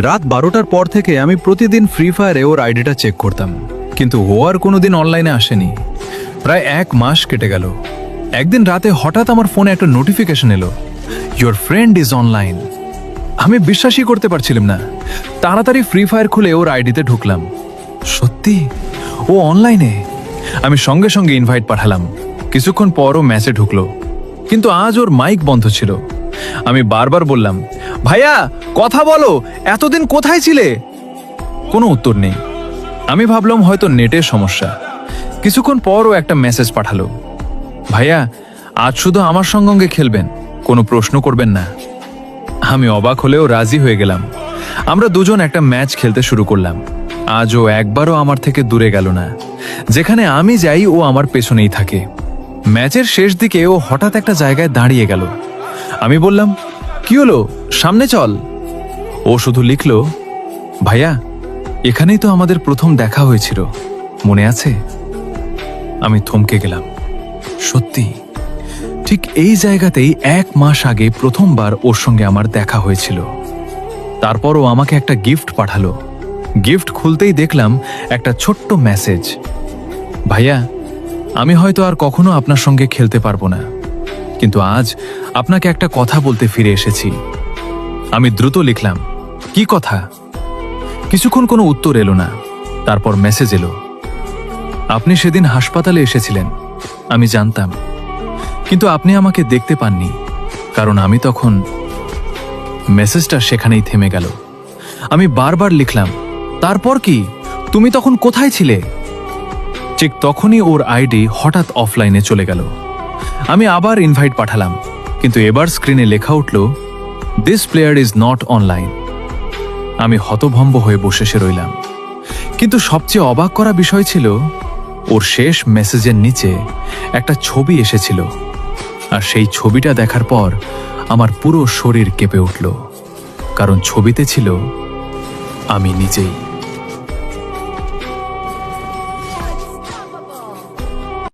রাত 12টার পর থেকে আমি প্রতিদিন ফ্রি ফায়ারে ওর আইডিটা চেক করতাম, কিন্তু ও আর কোনোদিন অনলাইনে আসেনি। প্রায় 1 মাস কেটে গেল। একদিন রাতে হঠাৎ আমার ফোনে একটা নোটিফিকেশন এলো, ইয়োর ফ্রেন্ড ইজ অনলাইন। আমি বিশ্বাসই করতে পারছিলাম না। তাড়াতাড়ি ফ্রি ফায়ার খুলে ওর আইডিতে ঢুকলাম। সত্যি ও অনলাইনে। আমি সঙ্গে সঙ্গে ইনভাইট পাঠালাম। কিছুক্ষণ পরও ম্যাচে ঢুকলো, কিন্তু আজ ওর মাইক বন্ধ ছিল। আমি বারবার বললাম, ভাইয়া কথা বলো, এতদিন কোথায় ছিলে? কোনো উত্তর নেই। আমি ভাবলাম হয়তো নেটের সমস্যা। কিছুক্ষণ পরও একটা মেসেজ পাঠালো, ভাইয়া আজ শুধু আমার সঙ্গে খেলবেন, কোনো প্রশ্ন করবেন না। আমি অবাক হলেও রাজি হয়ে গেলাম। আমরা দুজন একটা ম্যাচ খেলতে শুরু করলাম। আজ ও একবারও আমার থেকে দূরে গেল না। যেখানে আমি যাই ও আমার পেছনেই থাকে। ম্যাচের শেষ দিকে ও হঠাৎ একটা জায়গায় দাঁড়িয়ে গেল। আমি বললাম, কি হলো, সামনে চল। ও শুধু লিখলো, ভাইয়া এখানেই তো আমাদের প্রথম দেখা হয়েছিল, মনে আছে? আমি থমকে গেলাম। সত্যি, ঠিক এই জায়গাতেই 1 মাস আগে প্রথমবার ওর সঙ্গে আমার দেখা হয়েছিল। তারপর ও আমাকে একটা গিফট পাঠালো। গিফট খুলতেই দেখলাম একটা ছোট্ট মেসেজ, ভাইয়া আমি হয়তো আর কখনো আপনার সঙ্গে খেলতে পারবো না, কিন্তু আজ আপনাকে একটা কথা বলতে ফিরে এসেছি। আমি দ্রুত লিখলাম, কি কথা? কিছুক্ষণ কোনো উত্তর এলো না। তারপর মেসেজ এলো, আপনি সেদিন হাসপাতালে এসেছিলেন, আমি জানতাম, কিন্তু আপনি আমাকে দেখতে পাননি, কারণ আমি তখন। মেসেজটা সেখানেই থেমে গেল। আমি বারবার লিখলাম, তারপর কি, তুমি তখন কোথায় ছিলে? ঠিক তখনই ওর আইডি হঠাৎ অফলাইনে চলে গেল। আমি আবার ইনভাইট পাঠালাম, কিন্তু এবার স্ক্রিনে লেখা উঠল, this player is not online. আমি হতভম্ব হয়ে বসে রইলাম। কিন্তু সবচেয়ে অবাক করা বিষয় ছিল, ওর শেষ মেসেজের নিচে একটা ছবি এসেছিল, আর সেই ছবিটা দেখার পর আমার পুরো শরীর কেঁপে উঠল, কারণ ছবিতে ছিল আমি নিজেই।